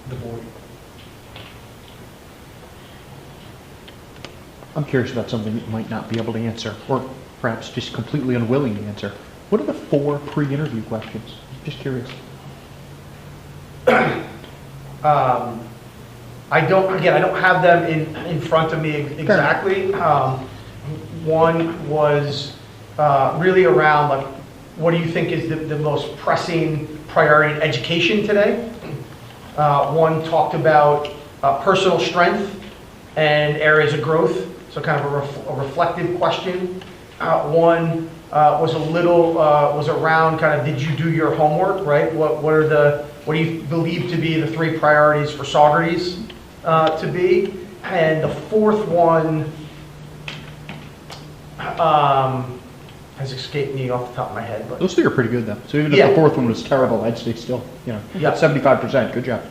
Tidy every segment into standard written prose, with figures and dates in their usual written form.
the board. I'm curious about something that you might not be able to answer, or perhaps just completely unwilling to answer. What are the 4 pre-interview questions? Just curious. I don't have them in front of me exactly. One was really around, like, what do you think is the most pressing priority in education today? One talked about personal strength and areas of growth, so kind of a reflective question. One was was around kind of, did you do your homework, right? What do you believe to be the 3 priorities for Saugerties to be? And the 4th one has escaped me off the top of my head. But Those 3 are pretty good, though. So even if the 4th one was terrible, I'd say still, 75%. Good job.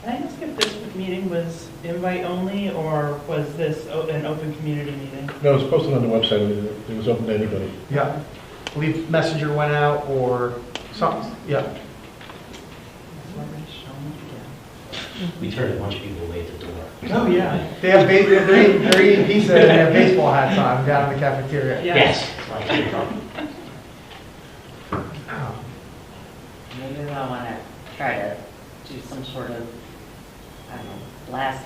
Can I ask if this meeting was invite only, or was this an open community meeting? No, it was posted on the website. It was open to anybody. yeah, I believe messenger went out or something. Yeah. We turned a bunch of people away at the door. Oh yeah. They're eating pizza and they have baseball hats on down in the cafeteria. Yes. Maybe I want to try to do some sort of, I don't know, blast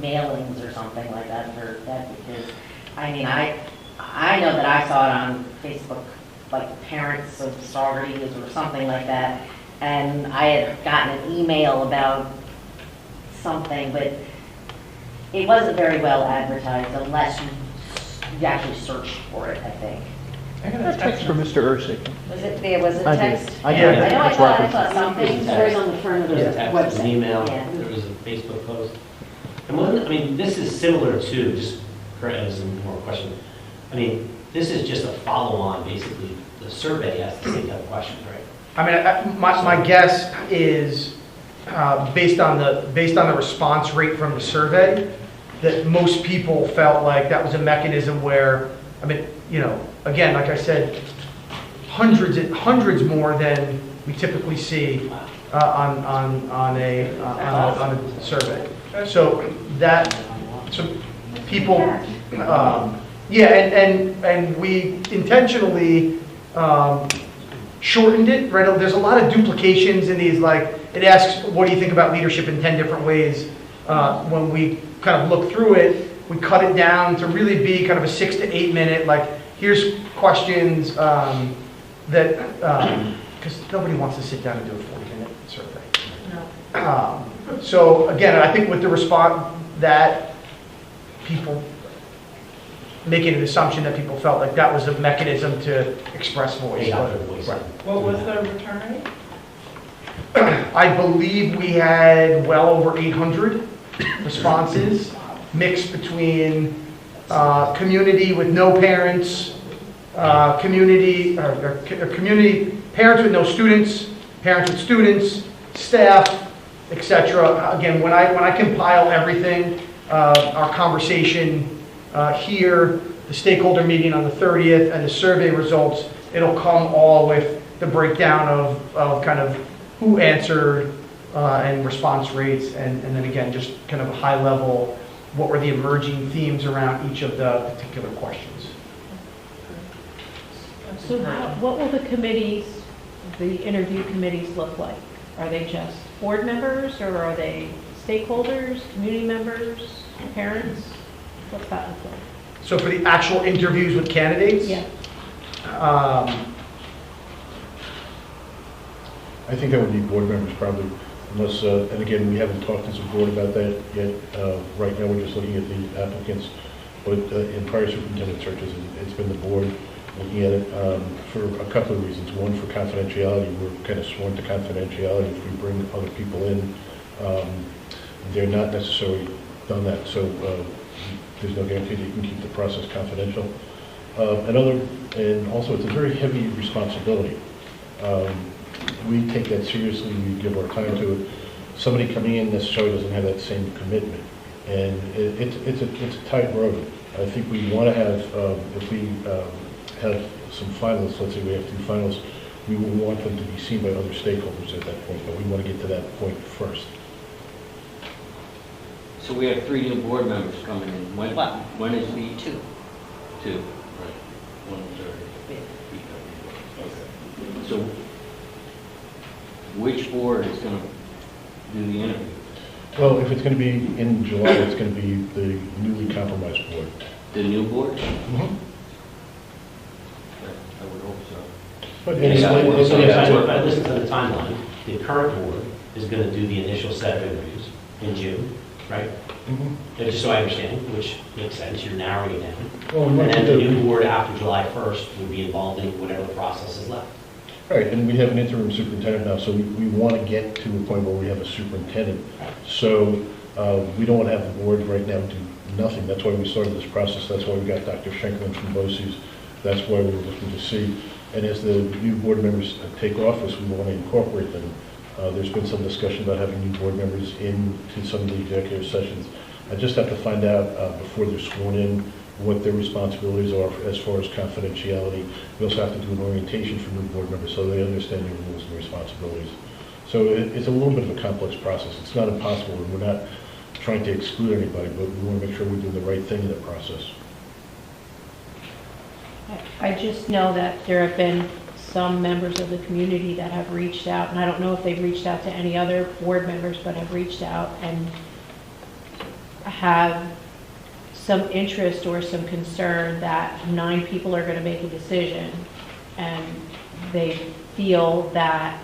mailings or something like that for that, because I mean, I know that I saw it on Facebook, like parents of Saugerties or something like that, and I had gotten an email about something, but it wasn't very well advertised unless you actually searched for it, I think. I got A text from Mr. Ursig. Was it, there was a I did. text? I Yeah, did. I know That's I referenced. thought something. It It was on the front of the There was a text, an website. email, Yeah. there was a Facebook post. And I mean, this is similar to, just as some more question, I mean, this is just a follow-on, basically, the survey asks the same type of questions, right? I mean, my guess is based on the response rate from the survey, that most people felt like that was a mechanism where, I mean, you know, again, like I said, hundreds more than we typically see on a survey. So people, and we intentionally shortened it, right? There's a lot of duplications in these, like, it asks, what do you think about leadership in 10 different ways? When we kind of look through it, we cut it down to really be kind of a 6 to 8 minute, like, here's questions that, because nobody wants to sit down and do a 40-minute survey. No. So again, I think with the response that people making an assumption that people felt like that was a mechanism to express voice. They got their voice. Right. What was the return rate? I believe we had well over 800 responses, mixed between community with no parents, community parents with no students, parents with students, staff, etc. Again, when I compile everything, our conversation here, the stakeholder meeting on the 30th, and the survey results, it'll come all with the breakdown of kind of who answered and response rates, and then again, just kind of a high level, what were the emerging themes around each of the particular questions. So what will the committees, the interview committees look like? Are they just board members, or are they stakeholders, community members, parents? What's that look like? So for the actual interviews with candidates? Yeah. I think that would be board members probably, unless, and again, we haven't talked as a board about that yet. Right now, we're just looking at the applicants. But in prior superintendent searches, it's been the board looking at it for a couple of reasons. One, for confidentiality. We're kind of sworn to confidentiality. If we bring other people in, they're not necessarily done that. So there's no guarantee that you can keep the process confidential. And also, it's a very heavy responsibility. We take that seriously. We give our time to it. Somebody coming in necessarily doesn't have that same commitment, and it's a tight road. I think we want to have, if we have some finalists, let's say we have 2 finalists, we will want them to be seen by other stakeholders at that point, but we want to get to that point first. So we have 3 new board members coming in. When is the? 2. 2, right. 1:30. So which board is going to do the interview? Well, if it's going to be in July, it's going to be the newly compromised board. The new board? Mm-hmm. I would hope so. But So if I listen to the timeline, the current board is going to do the initial set of interviews in June, right? Mhm. Just so I understand, which makes sense, you're narrowing it down. Well, we And want then to the do- new board after July 1st would be involved in whatever process is left. Right, and we have an interim superintendent now, so we want to get to a point where we have a superintendent. So we don't want to have the board right now do nothing. That's why we started this process. That's why we got Dr. Schenkelman from BOCES. That's why we were looking to see. And as the new board members take office, we want to incorporate them. There's been some discussion about having new board members into some of the executive sessions. I just have to find out before they're sworn in what their responsibilities are as far as confidentiality. We also have to do an orientation for new board members so they understand their rules and responsibilities. So it's a little bit of a complex process. It's not impossible, and we're not trying to exclude anybody, but we want to make sure we're doing the right thing in the process. I just know that there have been some members of the community that have reached out, and I don't know if they've reached out to any other board members, but have reached out and have some interest or some concern that 9 people are going to make a decision, and they feel that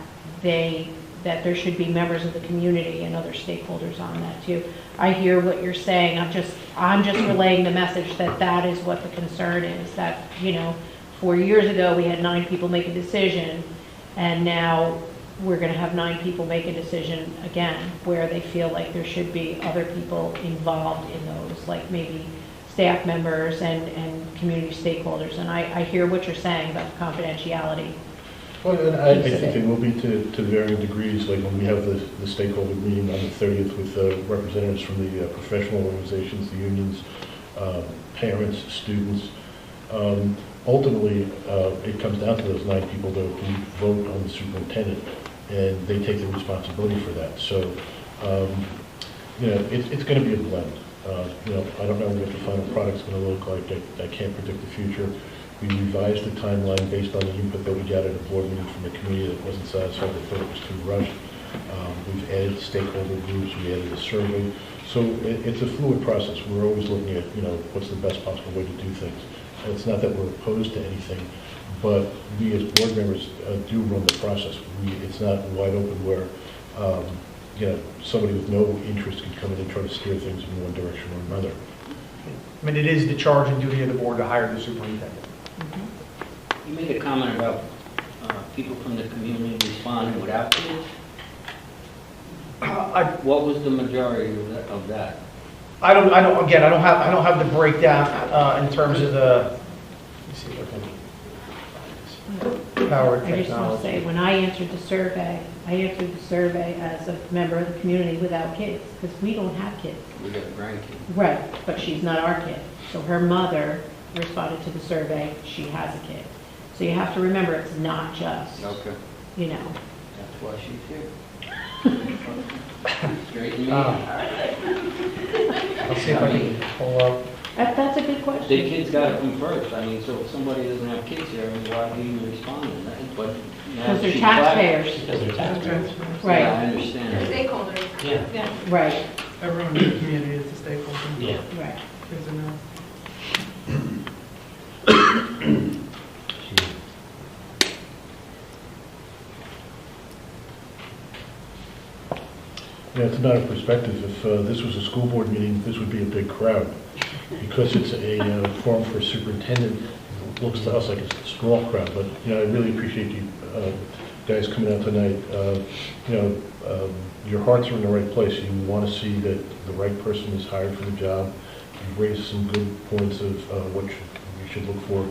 there should be members of the community and other stakeholders on that too. I hear what you're saying. I'm just relaying the message that that is what the concern is. That 4 years ago we had 9 people make a decision, and now we're going to have 9 people make a decision again, where they feel like there should be other people involved in those, like maybe staff members and community stakeholders. And I hear what you're saying about the confidentiality. Well, and I think they will be to varying degrees, like when we have the stakeholder meeting on the 30th with representatives from the professional organizations, the unions, parents, students. Ultimately, it comes down to those 9 people that can vote on the superintendent, and they take the responsibility for that. So, it's going to be a blend. I don't know what the final product's going to look like. I can't predict the future. We revised the timeline based on the input that we got at a board meeting from the community that wasn't satisfied. They thought it was too rushed. We've added stakeholder groups. We added a survey. So it's a fluid process. We're always looking at, what's the best possible way to do things. It's not that we're opposed to anything, but we as board members do run the process. It's not wide open where, somebody with no interest can come in and try to steer things in one direction or another. I mean, it is the charge and duty of the board to hire the superintendent. You made a comment about people from the community responding without kids. What was the majority of that? I don't have the breakdown in terms of the, let me see if I can, power I just want to say, technology. when I answered the survey as a member of the community without kids, because we don't have kids. We got grandkids. Right, but she's not our kid. So her mother responded to the survey, she has a kid. So you have to remember, it's not just, Okay. That's why she's here. Straighten me out. I'll see if I can pull up. That's a good question. The kids got to come first. So if somebody doesn't have kids here, why are you responding? But now Because they're she's taxpayers. Because they're taxpayers. Yeah, I Right, understand. Stakeholders. Yeah. right, Everyone in the community is a stakeholder. Yeah. right. There's enough. It's a matter of perspective. If this was a school board meeting, this would be a big crowd. Because it's a forum for a superintendent, it looks to us like it's a small crowd. But, I really appreciate you guys coming out tonight. Your hearts are in the right place. You want to see that the right person is hired for the job. You've raised some good points of what you should look for.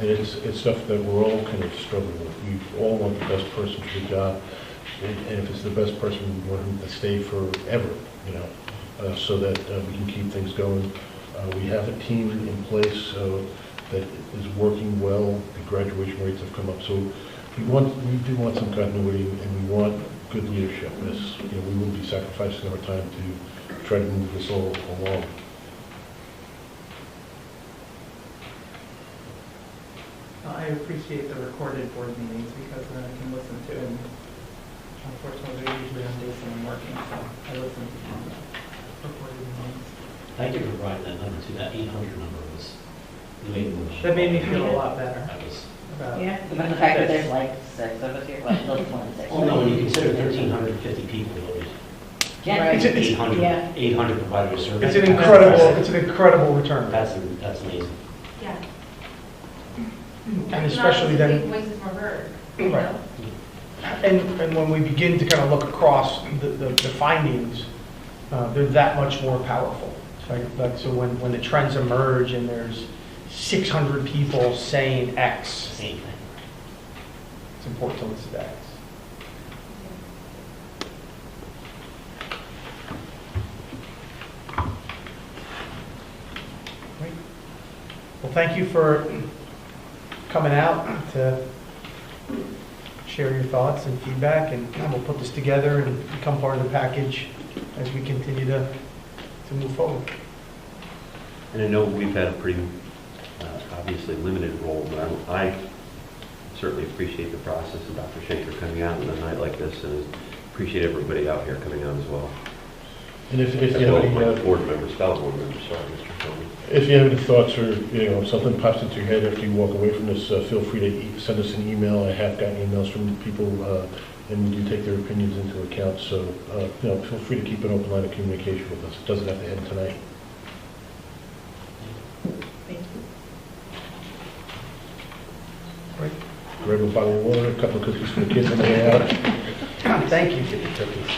And it's stuff that we're all kind of struggling with. We all want the best person for the job. And if it's the best person, we want them to stay forever, so that we can keep things going. We have a team in place that is working well. The graduation rates have come up, so we do want some continuity, and we want good leadership. As you know, we will be sacrificing our time to try to move this all along. I appreciate the recorded board meetings because then I can listen to and unfortunately they're usually on days when I'm working, so I listen to the recorded meetings. Thank you for providing that number too. That 800 number was, That made me feel a lot better that was, about. Yeah. But the fact that there's like 6 of us here, well, those 26. oh no, when you consider 1,350 people voted, Yeah. Right. It's- 800, Yeah. 800 provided a survey. It's an incredible return. That's amazing. Yeah. And especially then, Voices more heard. you Right. know? and when we begin to kind of look across the findings, they're that much more powerful. So when the trends emerge and there's 600 people saying X, Same thing. it's important to listen to X. Great. Well, thank you for coming out to share your thoughts and feedback, and we'll put this together and become part of the package as we continue to move forward. And I know we've had a pretty, obviously limited role, but I certainly appreciate the process of Dr. Schenker coming out on a night like this, and appreciate everybody out here coming out as well. And if As you well have as any, my board members, fellow board members, sorry, Mr. Tillman. if you have any thoughts or, you know, if something pops into your head after you walk away from this, feel free to send us an email. I have gotten emails from people, and we do take their opinions into account. So, you know, feel free to keep an open line of communication with us. It doesn't have to end tonight. Thank you. Great. Grab a bottle of water, a couple of cookies for the kids on the way out. Thank you. Get the cookies.